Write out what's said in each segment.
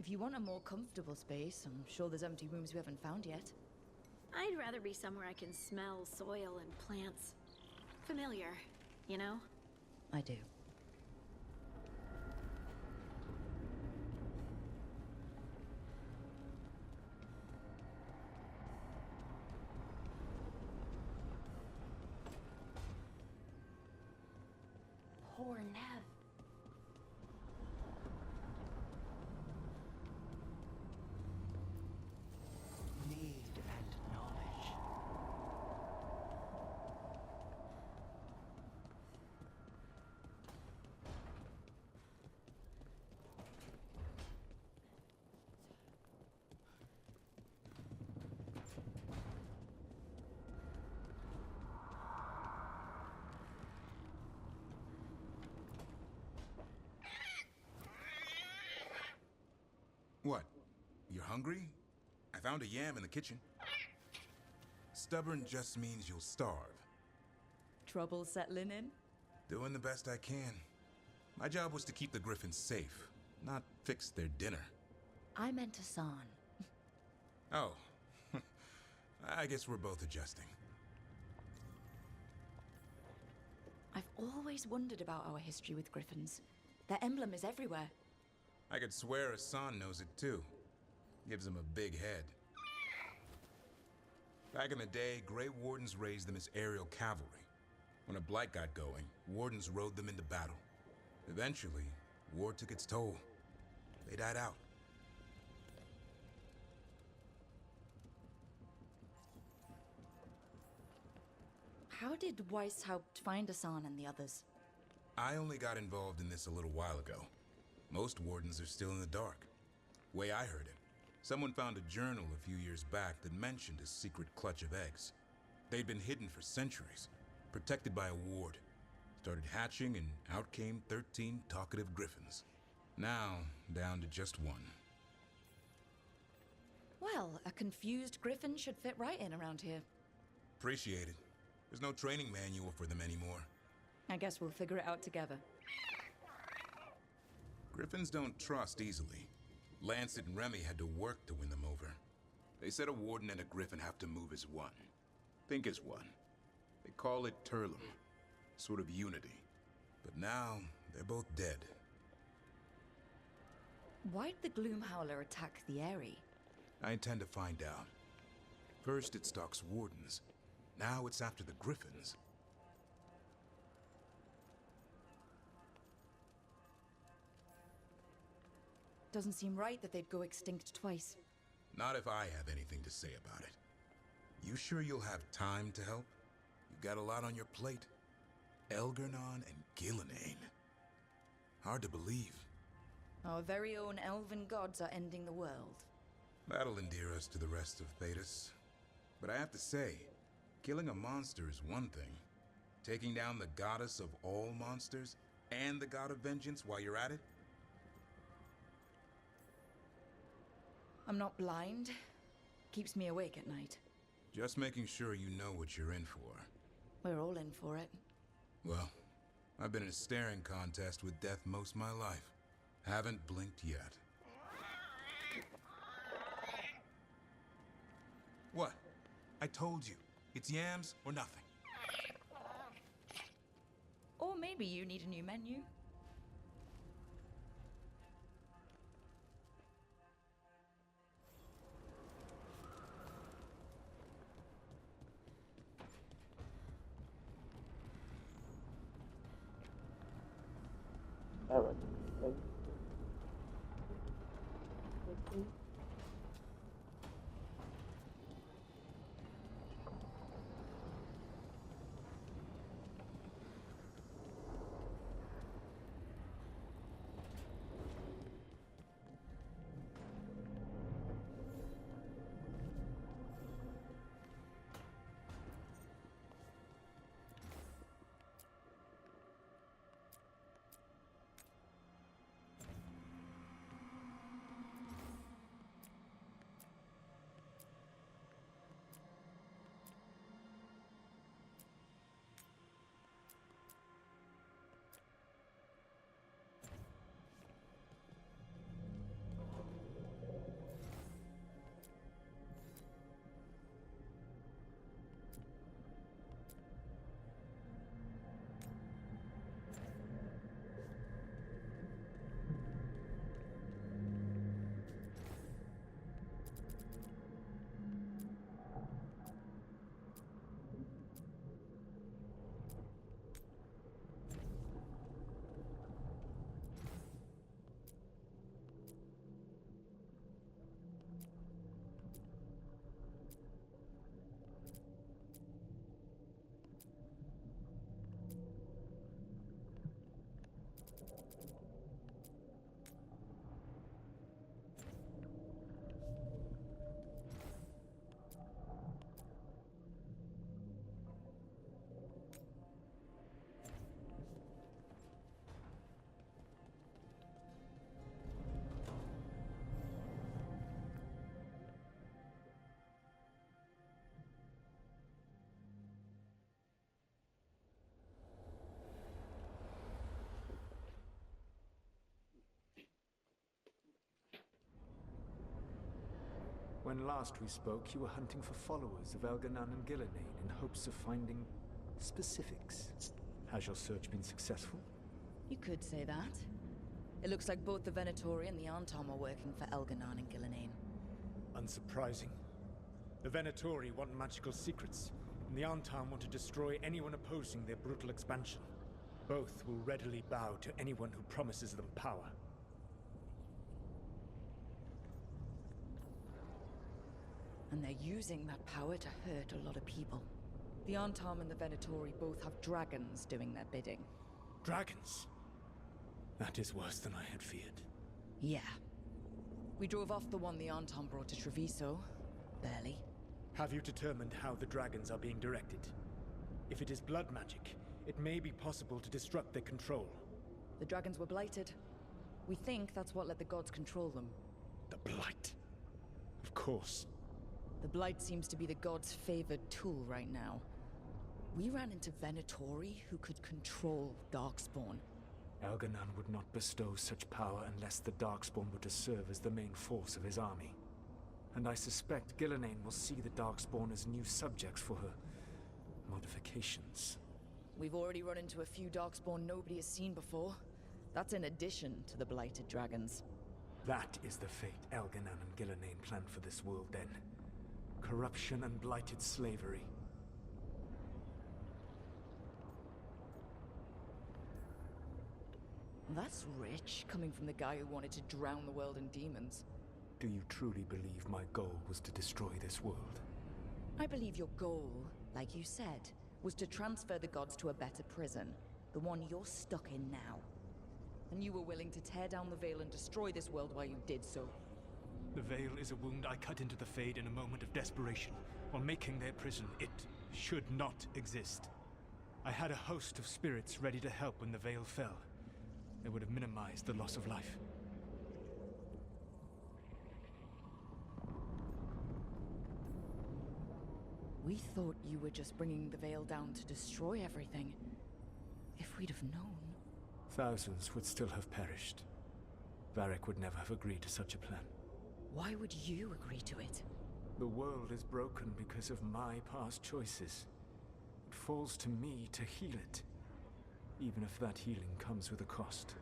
If you want a more comfortable space, I'm sure there's empty rooms we haven't found yet. I'd rather be somewhere I can smell soil and plants. Familiar, you know? I do. Poor Nev. Need and knowledge. What? You're hungry? I found a yam in the kitchen. Stubborn just means you'll starve. Trouble settling in? Doing the best I can. My job was to keep the Griffins safe, not fix their dinner. I meant Hassan. Oh. I guess we're both adjusting. I've always wondered about our history with griffins. Their emblem is everywhere. I could swear Hassan knows it too. Gives him a big head. Back in the day, Grey Wardens raised them as aerial cavalry. When a blight got going, Wardens rode them into battle. Eventually, war took its toll. They died out. How did Weishaupt find Hassan and the others? I only got involved in this a little while ago. Most Wardens are still in the dark. Way I heard it, someone found a journal a few years back that mentioned a secret clutch of eggs. They'd been hidden for centuries, protected by a ward. Started hatching and out came 13 talkative griffins. Now, down to just one. Well, a confused griffin should fit right in around here. Appreciate it. There's no training manual for them anymore. I guess we'll figure it out together. Griffins don't trust easily. Lancet and Remy had to work to win them over. They said a warden and a griffin have to move as one. Think as one. They call it Turlum. Sort of unity. But now, they're both dead. Why'd the Gloomhowler attack the Eyrie? I intend to find out. First it stalks wardens. Now it's after the griffins. Doesn't seem right that they'd go extinct twice. Not if I have anything to say about it. You sure you'll have time to help? You've got a lot on your plate. Elgernon and Gillenane. Hard to believe. Our very own elven gods are ending the world. That'll endear us to the rest of Thedas. But I have to say, killing a monster is one thing. Taking down the goddess of all monsters and the god of vengeance while you're at it? I'm not blind. Keeps me awake at night. Just making sure you know what you're in for. We're all in for it. Well, I've been in a staring contest with death most of my life. Haven't blinked yet. What? I told you. It's yams or nothing. Or maybe you need a new menu. Alright. When last we spoke, you were hunting for followers of Elganon and Gillenane in hopes of finding specifics. Has your search been successful? You could say that. It looks like both the Venatori and the Antom are working for Elganon and Gillenane. Unsurprising. The Venatori want magical secrets, and the Antom want to destroy anyone opposing their brutal expansion. Both will readily bow to anyone who promises them power. And they're using that power to hurt a lot of people. The Antom and the Venatori both have dragons doing their bidding. Dragons? That is worse than I had feared. Yeah. We drove off the one the Antom brought to Treviso. Barely. Have you determined how the dragons are being directed? If it is blood magic, it may be possible to disrupt their control. The dragons were blighted. We think that's what let the gods control them. The Blight. Of course. The Blight seems to be the gods' favored tool right now. We ran into Venatori who could control Darkspawn. Elganon would not bestow such power unless the Darkspawn were to serve as the main force of his army. And I suspect Gillenane will see the Darkspawn as new subjects for her modifications. We've already run into a few Darkspawn nobody has seen before. That's in addition to the blighted dragons. That is the fate Elganon and Gillenane planned for this world then. Corruption and blighted slavery. That's rich, coming from the guy who wanted to drown the world in demons. Do you truly believe my goal was to destroy this world? I believe your goal, like you said, was to transfer the gods to a better prison. The one you're stuck in now. And you were willing to tear down the Veil and destroy this world while you did so. The Veil is a wound I cut into the Fade in a moment of desperation, while making their prison. It should not exist. I had a host of spirits ready to help when the Veil fell. They would have minimized the loss of life. We thought you were just bringing the Veil down to destroy everything. If we'd have known... Thousands would still have perished. Varric would never have agreed to such a plan. Why would you agree to it? The world is broken because of my past choices. It falls to me to heal it. Even if that healing comes with a cost.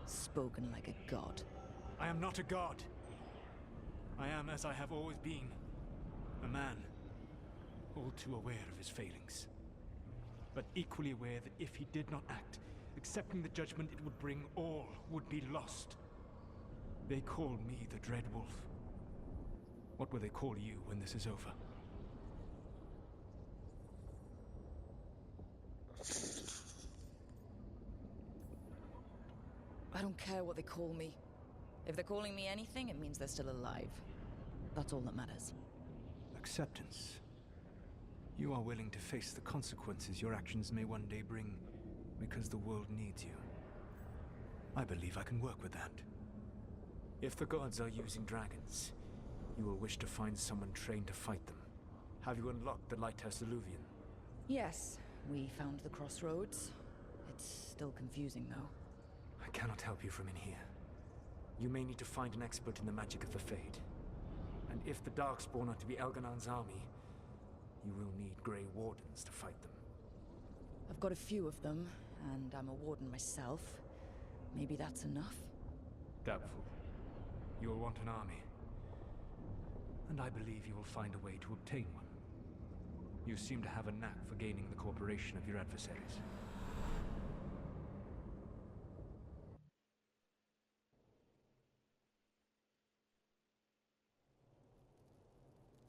Spoken like a god. I am not a god. I am as I have always been. A man. All too aware of his failings. But equally aware that if he did not act, accepting the judgment it would bring, all would be lost. They call me the Dread Wolf. What will they call you when this is over? I don't care what they call me. If they're calling me anything, it means they're still alive. That's all that matters. Acceptance. You are willing to face the consequences your actions may one day bring because the world needs you. I believe I can work with that. If the gods are using dragons, you will wish to find someone trained to fight them. Have you unlocked the Lighthouse Illuvian? Yes, we found the crossroads. It's still confusing, though. I cannot help you from in here. You may need to find an expert in the magic of the Fade. And if the Darkspawn are to be Elganon's army, you will need Grey Wardens to fight them. I've got a few of them, and I'm a warden myself. Maybe that's enough? Doubtful. You will want an army. And I believe you will find a way to obtain one. You seem to have a knack for gaining the cooperation of your adversaries.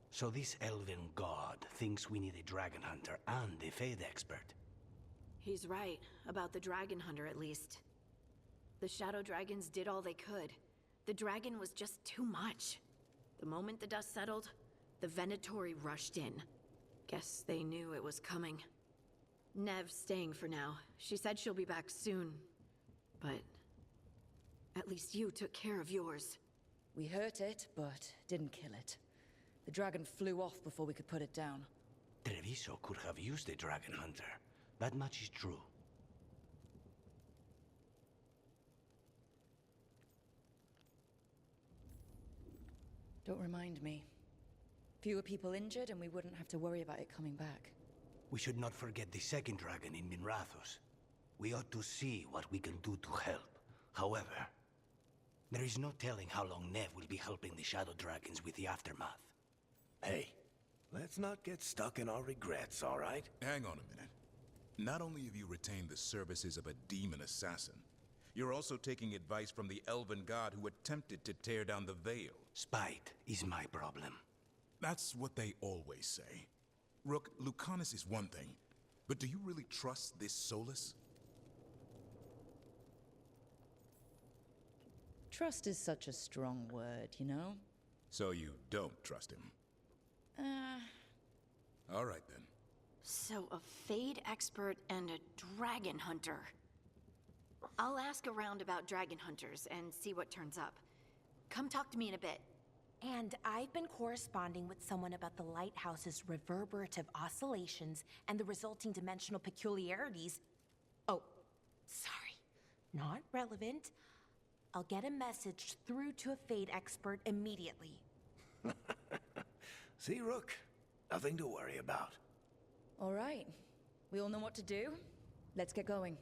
So this elven god thinks we need a dragon hunter and a Fade expert. He's right, about the dragon hunter at least. The Shadow Dragons did all they could. The dragon was just too much. The moment the dust settled, the Venatori rushed in. Guess they knew it was coming. Nev's staying for now. She said she'll be back soon. But at least you took care of yours. We hurt it, but didn't kill it. The dragon flew off before we could put it down. Treviso could have used a dragon hunter. That much is true. Don't remind me. Fewer people injured, and we wouldn't have to worry about it coming back. We should not forget the second dragon in Minrathous. We ought to see what we can do to help. However, there is no telling how long Nev will be helping the Shadow Dragons with the aftermath. Hey, let's not get stuck in our regrets, all right? Hang on a minute. Not only have you retained the services of a demon assassin, you're also taking advice from the elven god who attempted to tear down the Veil. Spite is my problem. That's what they always say. Rook, Lucanus is one thing, but do you really trust this Solus? Trust is such a strong word, you know? So you don't trust him? All right then. So, a Fade expert and a dragon hunter. I'll ask around about dragon hunters and see what turns up. Come talk to me in a bit. And I've been corresponding with someone about the lighthouse's reverberative oscillations and the resulting dimensional peculiarities. Oh, sorry. Not relevant. I'll get a message through to a Fade expert immediately. See, Rook? Nothing to worry about. All right. We all know what to do. Let's get going.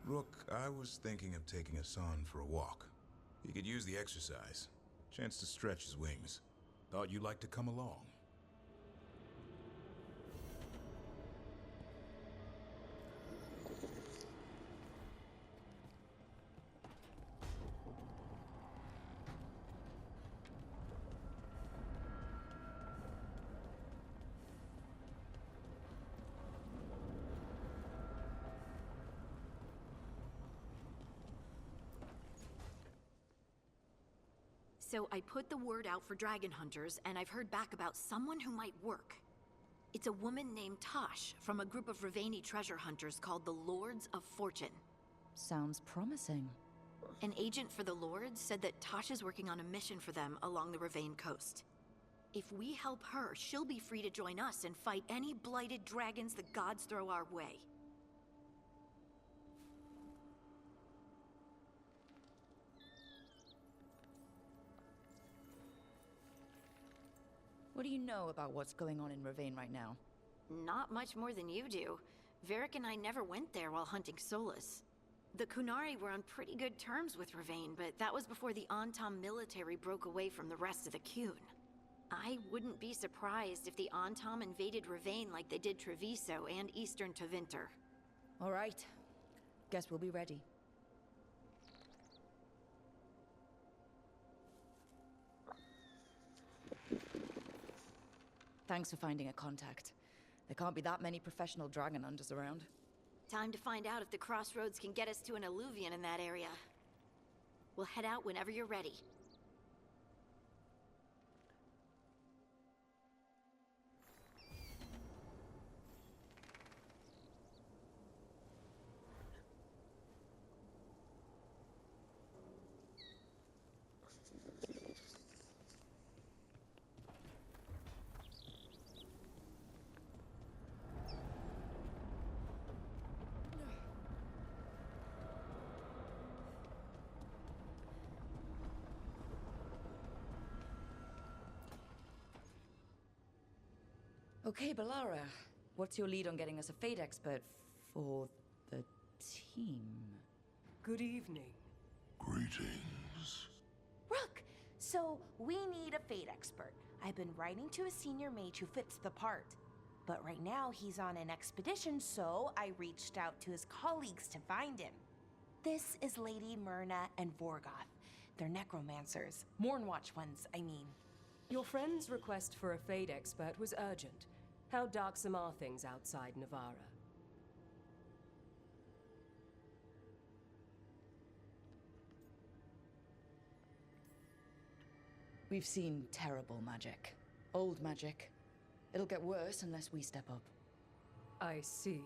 Rook, I was thinking of taking Hassan for a walk. He could use the exercise. Chance to stretch his wings. Thought you'd like to come along. So I put the word out for dragon hunters, and I've heard back about someone who might work. It's a woman named Tosh from a group of Rivaini treasure hunters called the Lords of Fortune. Sounds promising. An agent for the Lords said that Tosh is working on a mission for them along the Rivain coast. If we help her, she'll be free to join us and fight any blighted dragons the gods throw our way. What do you know about what's going on in Rivain right now? Not much more than you do. Varric and I never went there while hunting Solus. The Qunari were on pretty good terms with Rivain, but that was before the Antam military broke away from the rest of the Qun. I wouldn't be surprised if the Antam invaded Rivain like they did Treviso and Eastern Tevinter. All right. Guess we'll be ready. Thanks for finding a contact. There can't be that many professional dragon hunters around. Time to find out if the crossroads can get us to an Alluvian in that area. We'll head out whenever you're ready. Okay, Balara. What's your lead on getting us a Fade expert for the team? Good evening. Greetings. Rook! So, we need a Fade expert. I've been writing to a senior mage who fits the part. But right now, he's on an expedition, so I reached out to his colleagues to find him. This is Lady Myrna and Vorgoth. They're necromancers. Mournwatch ones, I mean. Your friend's request for a Fade expert was urgent. How darksome are things outside Navarra? We've seen terrible magic. Old magic. It'll get worse unless we step up. I see.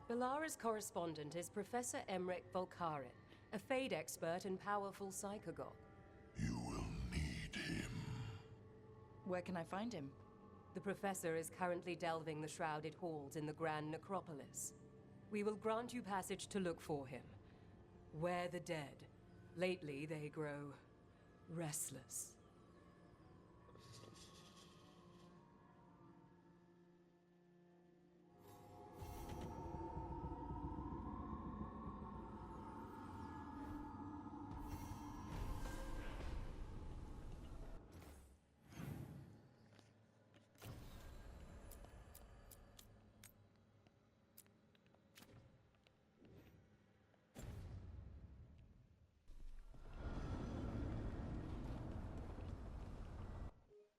Belara's correspondent is Professor Emmerich Volkarin, a Fade expert and powerful psychagog. You will need him. Where can I find him? The Professor is currently delving the shrouded halls in the Grand Necropolis. We will grant you passage to look for him. Where the dead. Lately they grow restless.